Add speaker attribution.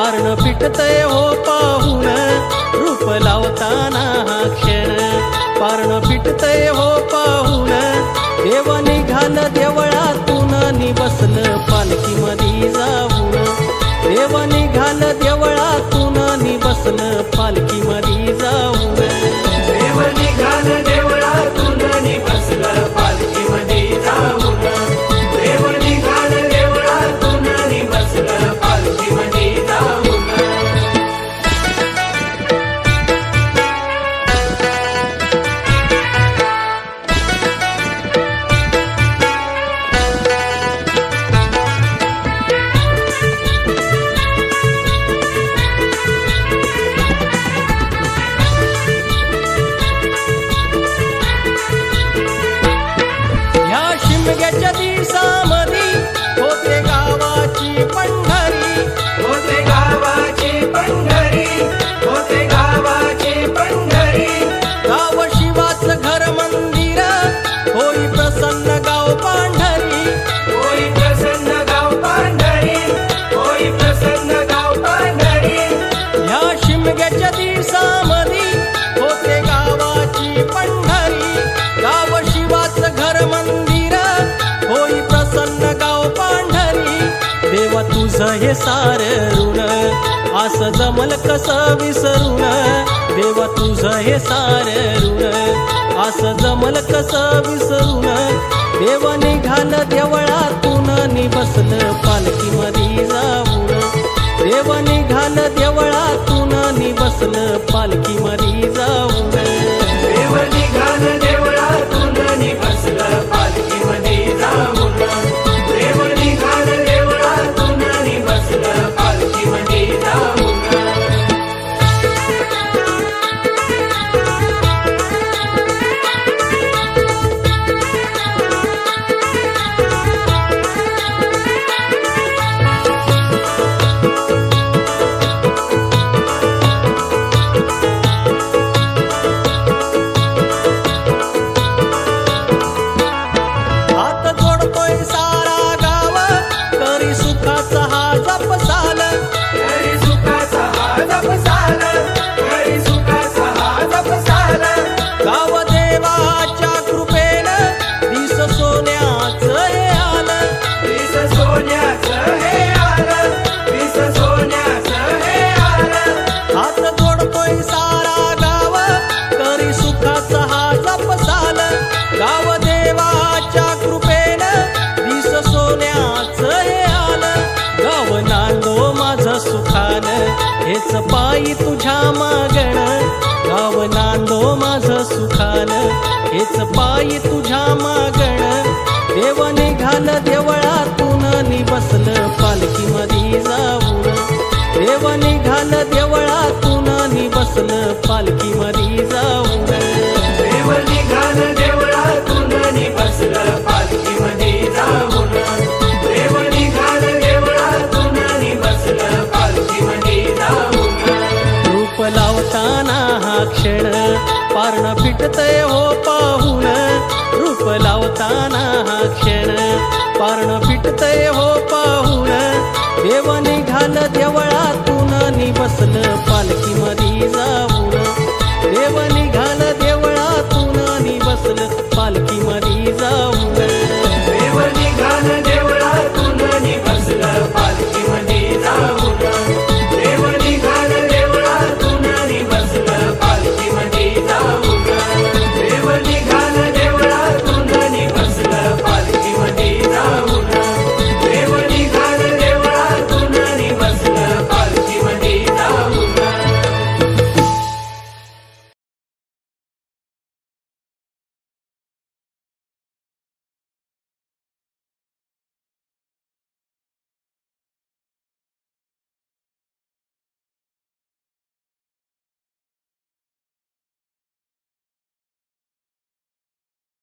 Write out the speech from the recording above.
Speaker 1: पारण फिटतय हो पाहून, रूप लावताना हा क्षण पारण फिटतय हो पाहून, देव निघाल देवळातून नि बसलं पालखीमधी जाऊन, देव निघाल देवळातून नि बसलं पालखीमधी जाऊन,
Speaker 2: देव निघाल देवळातून नि बसलं पालखीमधी जाऊन, देव निघाल देवळातून नि बसलं पालखीमधी जाऊन.
Speaker 1: शिमग्याच्या दिवसामधी होते गावाची पंढरी,
Speaker 2: होते गावाची पंढरी, होते गावाची पंढरी.
Speaker 1: गाव शिवाचं घर मंदिर होई प्रसन्न गाव पांढरी,
Speaker 2: होई प्रसन्न गाव पांढरी, होई प्रसन्न गाव पांढरी.
Speaker 1: ह्या शिमग्याच्या दिवसामधी होते गावाची पंढरी, गाव शिवाचं घर मंदिर होई प्रसन्न गाव पांढरी. देवा तुझं हे सार ऋण असं जमल कसं विसरून, देवा तुझं हे सार ऋण असं जमल कसं विसरून, देव निघाल देवळातून नि बसलं पालखीमधी जाऊन, देव निघाल देवळातून नि बसलं पालखीमधी जाऊन,
Speaker 2: देव निघाल देवळातून नि बसलं पालखीमधी जाऊन, देव निघाल देवळातून नि बसलं पालखीमधी जाऊन.
Speaker 1: हेच पायी तुझ्या मागण, गाव नांदो माझं सुखान, हेच पायी तुझ्या मागण, देव निघाल देवळातून नि बसलं पालखीमधी जाऊन, देव निघाल देवळातून नि बसलं पालखीमधी जाऊन,
Speaker 2: देव निघाल देवळातून नि बसलं पालखीमधी जाऊन, देव निघाल देवळातून नि बसलं पालखीमधी जाऊन.
Speaker 1: रूप लावताना हा क्षण पारण फिटतय हो पाहून, रूप लावताना हा क्षण पारण फिटतय हो पाहून, देव निघाल देवळातून नि बसलं पालखी